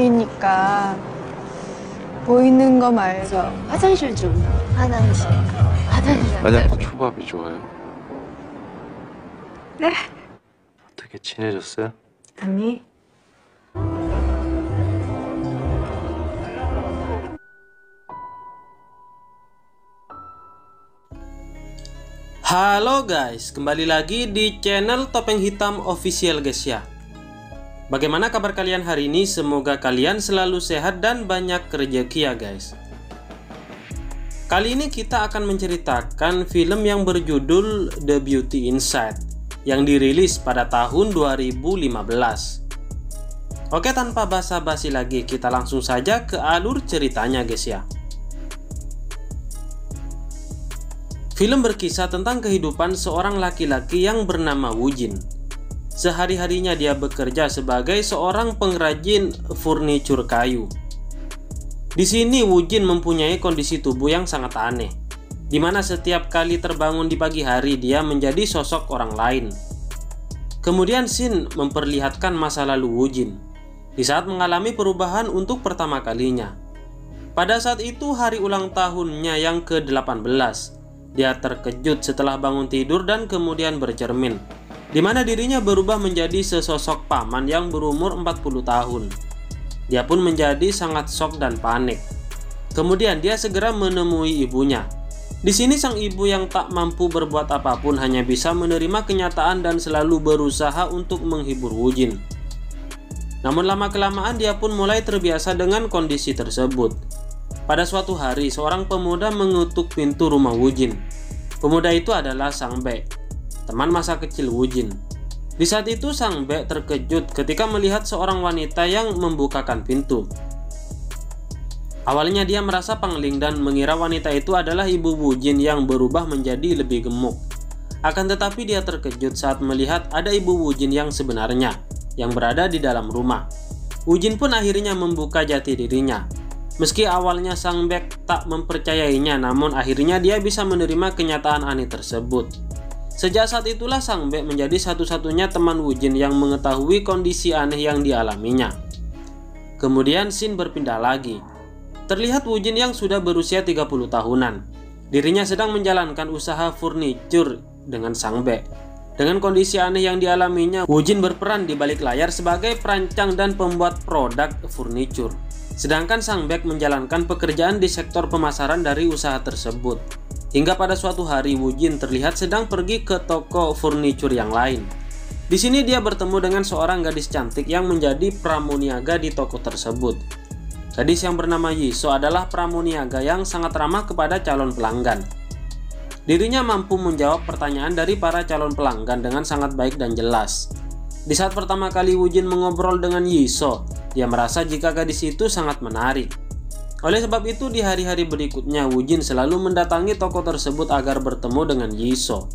여기니까 보이는 거 말고 화장실 좀. 화장실. 만약 초밥이 좋아요? 네? 어떻게 친해졌어요? 아니 Halo guys, kembali lagi di channel Topeng Hitam Official guys ya. Bagaimana kabar kalian hari ini? Semoga kalian selalu sehat dan banyak rezeki ya guys. Kali ini kita akan menceritakan film yang berjudul The Beauty Inside yang dirilis pada tahun 2015. Oke, tanpa basa-basi lagi, kita langsung saja ke alur ceritanya guys ya. Film berkisah tentang kehidupan seorang laki-laki yang bernama Woo Jin. Sehari-harinya dia bekerja sebagai seorang pengrajin furnitur kayu. Di sini Woo Jin mempunyai kondisi tubuh yang sangat aneh, di mana setiap kali terbangun di pagi hari dia menjadi sosok orang lain. Kemudian scene memperlihatkan masa lalu Woo Jin di saat mengalami perubahan untuk pertama kalinya. Pada saat itu hari ulang tahunnya yang ke-18. Dia terkejut setelah bangun tidur dan kemudian bercermin, di mana dirinya berubah menjadi sesosok paman yang berumur 40 tahun. Dia pun menjadi sangat shock dan panik. Kemudian dia segera menemui ibunya. Di sini sang ibu yang tak mampu berbuat apapun hanya bisa menerima kenyataan dan selalu berusaha untuk menghibur Woo Jin. Namun lama-kelamaan dia pun mulai terbiasa dengan kondisi tersebut. Pada suatu hari, seorang pemuda mengetuk pintu rumah Woo Jin. Pemuda itu adalah Sang Baek, teman masa kecil Woo Jin. Di saat itu Sang Baek terkejut ketika melihat seorang wanita yang membukakan pintu. Awalnya dia merasa pangling dan mengira wanita itu adalah ibu Woo Jin yang berubah menjadi lebih gemuk. Akan tetapi dia terkejut saat melihat ada ibu Woo Jin yang sebenarnya, yang berada di dalam rumah. Woo Jin pun akhirnya membuka jati dirinya. Meski awalnya Sang Baek tak mempercayainya, namun akhirnya dia bisa menerima kenyataan aneh tersebut. Sejak saat itulah Sang Baek menjadi satu-satunya teman Woo Jin yang mengetahui kondisi aneh yang dialaminya. Kemudian scene berpindah lagi. Terlihat Woo Jin yang sudah berusia 30 tahunan. Dirinya sedang menjalankan usaha furnitur dengan Sang Baek. Dengan kondisi aneh yang dialaminya, Woo Jin berperan di balik layar sebagai perancang dan pembuat produk furnitur. Sedangkan Sang Baek menjalankan pekerjaan di sektor pemasaran dari usaha tersebut. Hingga pada suatu hari Woo Jin terlihat sedang pergi ke toko furnitur yang lain. Di sini dia bertemu dengan seorang gadis cantik yang menjadi pramuniaga di toko tersebut. Gadis yang bernama Yiso adalah pramuniaga yang sangat ramah kepada calon pelanggan. Dirinya mampu menjawab pertanyaan dari para calon pelanggan dengan sangat baik dan jelas. Di saat pertama kali Woo Jin mengobrol dengan Yiso, dia merasa jika gadis itu sangat menarik. Oleh sebab itu di hari-hari berikutnya Woo Jin selalu mendatangi toko tersebut agar bertemu dengan Yiso.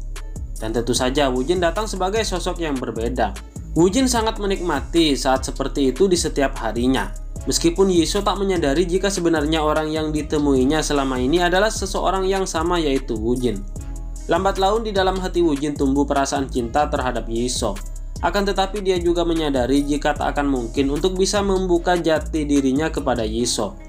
Dan tentu saja Woo Jin datang sebagai sosok yang berbeda. Woo Jin sangat menikmati saat seperti itu di setiap harinya. Meskipun Yiso tak menyadari jika sebenarnya orang yang ditemuinya selama ini adalah seseorang yang sama, yaitu Woo Jin. Lambat laun di dalam hati Woo Jin tumbuh perasaan cinta terhadap Yiso. Akan tetapi dia juga menyadari jika tak akan mungkin untuk bisa membuka jati dirinya kepada Yiso.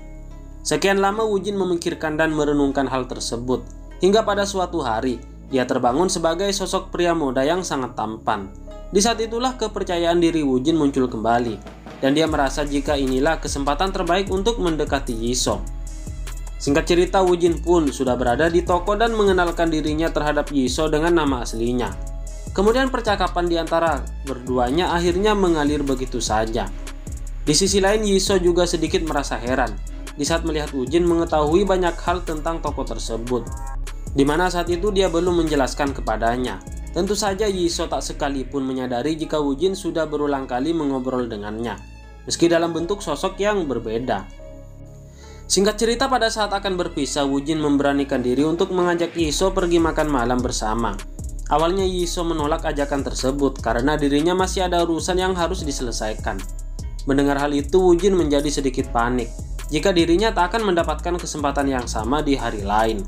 Sekian lama Woo Jin memikirkan dan merenungkan hal tersebut, hingga pada suatu hari dia terbangun sebagai sosok pria muda yang sangat tampan. Di saat itulah kepercayaan diri Woo Jin muncul kembali, dan dia merasa jika inilah kesempatan terbaik untuk mendekati Yiso. Singkat cerita, Woo Jin pun sudah berada di toko dan mengenalkan dirinya terhadap Yiso dengan nama aslinya. Kemudian percakapan di antara berduanya akhirnya mengalir begitu saja. Di sisi lain, Yiso juga sedikit merasa heran di saat melihat Woo Jin mengetahui banyak hal tentang toko tersebut, di mana saat itu dia belum menjelaskan kepadanya. Tentu saja Yiso tak sekalipun menyadari jika Woo Jin sudah berulang kali mengobrol dengannya, meski dalam bentuk sosok yang berbeda. Singkat cerita, pada saat akan berpisah, Woo Jin memberanikan diri untuk mengajak Yiso pergi makan malam bersama. Awalnya Yiso menolak ajakan tersebut karena dirinya masih ada urusan yang harus diselesaikan. Mendengar hal itu, Woo Jin menjadi sedikit panik jika dirinya tak akan mendapatkan kesempatan yang sama di hari lain.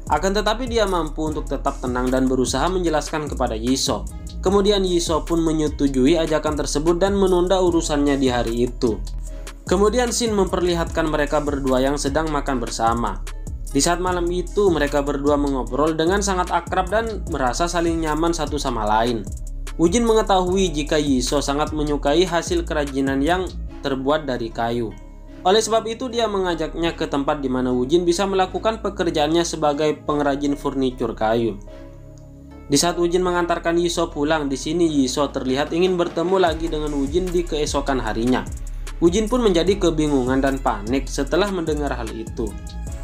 Akan tetapi dia mampu untuk tetap tenang dan berusaha menjelaskan kepada Yiso. Kemudian Yiso pun menyetujui ajakan tersebut dan menunda urusannya di hari itu. Kemudian scene memperlihatkan mereka berdua yang sedang makan bersama. Di saat malam itu mereka berdua mengobrol dengan sangat akrab dan merasa saling nyaman satu sama lain. Woo-jin mengetahui jika Yi-so sangat menyukai hasil kerajinan yang terbuat dari kayu. Oleh sebab itu dia mengajaknya ke tempat di mana Woo-jin bisa melakukan pekerjaannya sebagai pengrajin furnitur kayu. Di saat Woo-jin mengantarkan Yi-so pulang, di sini Yi-so terlihat ingin bertemu lagi dengan Woo-jin di keesokan harinya. Woo-jin pun menjadi kebingungan dan panik setelah mendengar hal itu.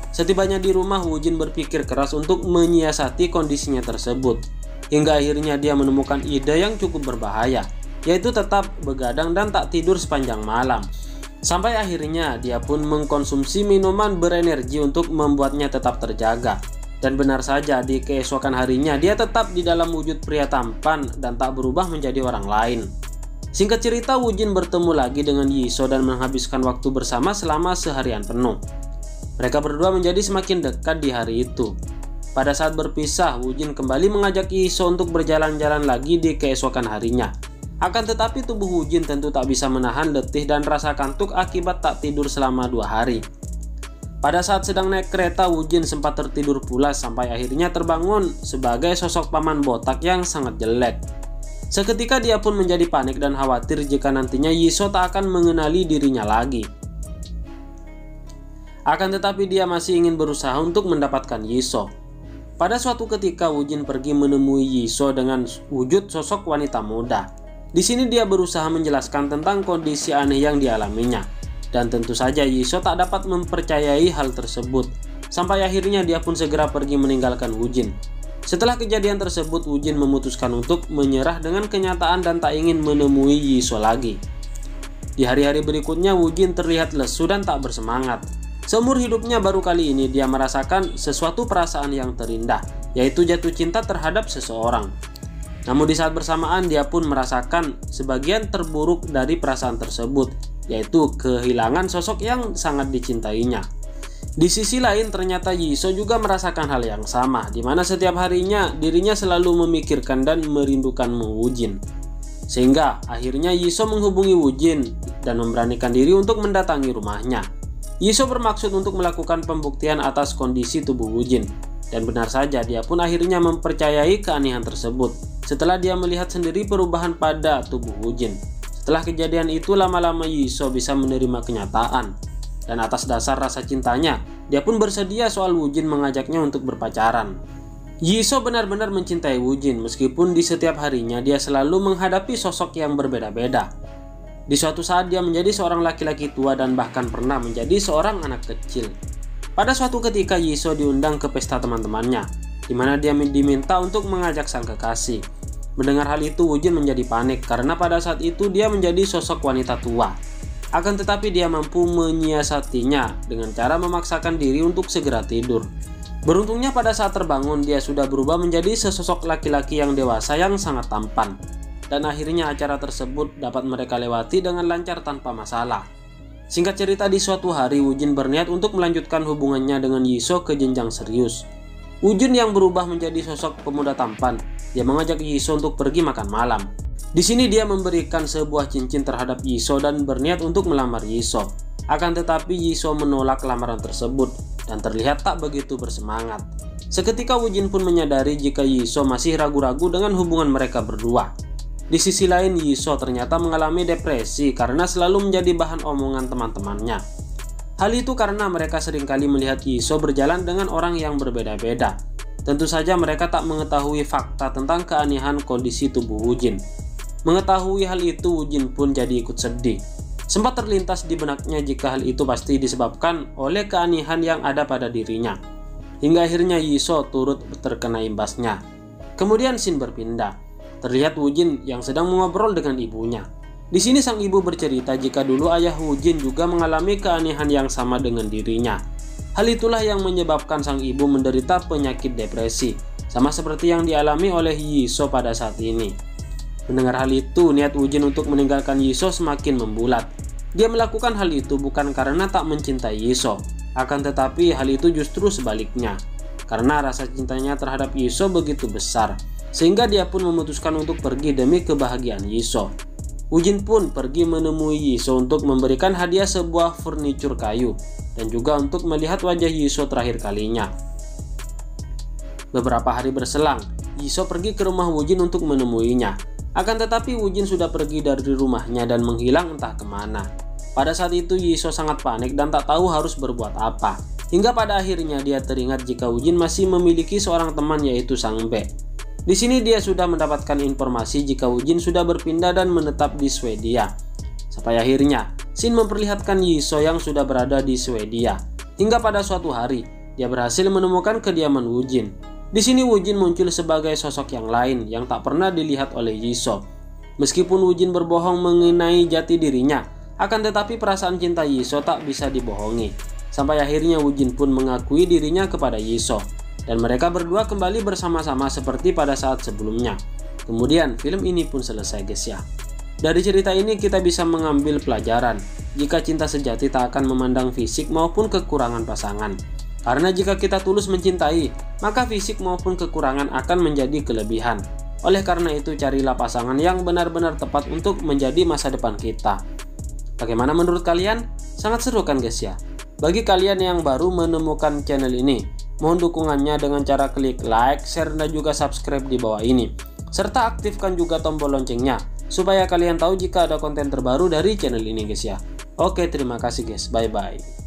Setibanya di rumah, Woo-jin berpikir keras untuk menyiasati kondisinya tersebut. Hingga akhirnya dia menemukan ide yang cukup berbahaya, yaitu tetap begadang dan tak tidur sepanjang malam. Sampai akhirnya dia pun mengkonsumsi minuman berenergi untuk membuatnya tetap terjaga. Dan benar saja, di keesokan harinya dia tetap di dalam wujud pria tampan dan tak berubah menjadi orang lain. Singkat cerita, Woo-jin bertemu lagi dengan Yi-so dan menghabiskan waktu bersama selama seharian penuh. Mereka berdua menjadi semakin dekat di hari itu. Pada saat berpisah, Woo-jin kembali mengajak Yi-so untuk berjalan-jalan lagi di keesokan harinya. Akan tetapi tubuh Woo-jin tentu tak bisa menahan letih dan rasa kantuk akibat tak tidur selama 2 hari. Pada saat sedang naik kereta, Woo-jin sempat tertidur pulas sampai akhirnya terbangun sebagai sosok paman botak yang sangat jelek. Seketika dia pun menjadi panik dan khawatir jika nantinya Yi-so tak akan mengenali dirinya lagi. Akan tetapi dia masih ingin berusaha untuk mendapatkan Yi-so. Pada suatu ketika Woo-jin pergi menemui Yi-so dengan wujud sosok wanita muda. Di sini dia berusaha menjelaskan tentang kondisi aneh yang dialaminya. Dan tentu saja Yi-so tak dapat mempercayai hal tersebut. Sampai akhirnya dia pun segera pergi meninggalkan Woo-jin. Setelah kejadian tersebut, Woo-jin memutuskan untuk menyerah dengan kenyataan dan tak ingin menemui Yi-so lagi. Di hari-hari berikutnya, Woo-jin terlihat lesu dan tak bersemangat. Seumur hidupnya baru kali ini dia merasakan sesuatu perasaan yang terindah, yaitu jatuh cinta terhadap seseorang. Namun di saat bersamaan dia pun merasakan sebagian terburuk dari perasaan tersebut, yaitu kehilangan sosok yang sangat dicintainya. Di sisi lain ternyata Yi-so juga merasakan hal yang sama, di mana setiap harinya dirinya selalu memikirkan dan merindukan Woo-jin. Sehingga akhirnya Yi-so menghubungi Woo-jin dan memberanikan diri untuk mendatangi rumahnya. Yi-so bermaksud untuk melakukan pembuktian atas kondisi tubuh Woo-jin. Dan benar saja dia pun akhirnya mempercayai keanehan tersebut setelah dia melihat sendiri perubahan pada tubuh Woo-jin. Setelah kejadian itu lama-lama Yi-so bisa menerima kenyataan. Dan atas dasar rasa cintanya, dia pun bersedia soal Woo-jin mengajaknya untuk berpacaran. Yi-so benar-benar mencintai Woo-jin meskipun di setiap harinya dia selalu menghadapi sosok yang berbeda-beda. Di suatu saat dia menjadi seorang laki-laki tua dan bahkan pernah menjadi seorang anak kecil. Pada suatu ketika Yi-so diundang ke pesta teman-temannya, di mana dia diminta untuk mengajak sang kekasih. Mendengar hal itu, Woo-jin menjadi panik karena pada saat itu dia menjadi sosok wanita tua. Akan tetapi dia mampu menyiasatinya dengan cara memaksakan diri untuk segera tidur. Beruntungnya pada saat terbangun dia sudah berubah menjadi sesosok laki-laki yang dewasa yang sangat tampan. Dan akhirnya acara tersebut dapat mereka lewati dengan lancar tanpa masalah. Singkat cerita, di suatu hari Woo-jin berniat untuk melanjutkan hubungannya dengan Yi-so ke jenjang serius. Woo-jin yang berubah menjadi sosok pemuda tampan, dia mengajak Yi-so untuk pergi makan malam. Di sini dia memberikan sebuah cincin terhadap Yi-so dan berniat untuk melamar Yi-so. Akan tetapi Yi-so menolak lamaran tersebut dan terlihat tak begitu bersemangat. Seketika Woo-jin pun menyadari jika Yi-so masih ragu-ragu dengan hubungan mereka berdua. Di sisi lain, Yi-so ternyata mengalami depresi karena selalu menjadi bahan omongan teman-temannya. Hal itu karena mereka seringkali melihat Yi-so berjalan dengan orang yang berbeda-beda. Tentu saja mereka tak mengetahui fakta tentang keanehan kondisi tubuh Woo-jin. Mengetahui hal itu, Woo-jin pun jadi ikut sedih. Sempat terlintas di benaknya jika hal itu pasti disebabkan oleh keanehan yang ada pada dirinya. Hingga akhirnya Yi-so turut terkena imbasnya. Kemudian scene berpindah. Terlihat Woo-jin yang sedang mengobrol dengan ibunya. Di sini sang ibu bercerita jika dulu ayah Woo-jin juga mengalami keanehan yang sama dengan dirinya. Hal itulah yang menyebabkan sang ibu menderita penyakit depresi, sama seperti yang dialami oleh Yi-so pada saat ini. Mendengar hal itu, niat Woo-jin untuk meninggalkan Yi-so semakin membulat. Dia melakukan hal itu bukan karena tak mencintai Yi-so, akan tetapi hal itu justru sebaliknya. Karena rasa cintanya terhadap Yi-so begitu besar, sehingga dia pun memutuskan untuk pergi demi kebahagiaan Yi-so. Woo-jin pun pergi menemui Yi-so untuk memberikan hadiah sebuah furnitur kayu dan juga untuk melihat wajah Yi-so terakhir kalinya. Beberapa hari berselang, Yi-so pergi ke rumah Woo-jin untuk menemuinya. Akan tetapi Woo-jin sudah pergi dari rumahnya dan menghilang entah kemana. Pada saat itu Yi-so sangat panik dan tak tahu harus berbuat apa. Hingga pada akhirnya dia teringat jika Woo-jin masih memiliki seorang teman yaitu Sang Bae. Di sini dia sudah mendapatkan informasi jika Woo-jin sudah berpindah dan menetap di Swedia. Sampai akhirnya, Shin memperlihatkan Yi-so yang sudah berada di Swedia. Hingga pada suatu hari, dia berhasil menemukan kediaman Woo-jin. Di sini Woo-jin muncul sebagai sosok yang lain yang tak pernah dilihat oleh Yi-so. Meskipun Woo-jin berbohong mengenai jati dirinya, akan tetapi perasaan cinta Yi-so tak bisa dibohongi. Sampai akhirnya Woo-jin pun mengakui dirinya kepada Yi-so. Dan mereka berdua kembali bersama-sama seperti pada saat sebelumnya. Kemudian film ini pun selesai guys ya. Dari cerita ini kita bisa mengambil pelajaran jika cinta sejati tak akan memandang fisik maupun kekurangan pasangan. Karena jika kita tulus mencintai, maka fisik maupun kekurangan akan menjadi kelebihan. Oleh karena itu carilah pasangan yang benar-benar tepat untuk menjadi masa depan kita. Bagaimana menurut kalian? Sangat seru kan guys ya? Bagi kalian yang baru menemukan channel ini, mohon dukungannya dengan cara klik like, share, dan juga subscribe di bawah ini. Serta aktifkan juga tombol loncengnya, supaya kalian tahu jika ada konten terbaru dari channel ini guys ya. Oke, terima kasih guys, bye-bye.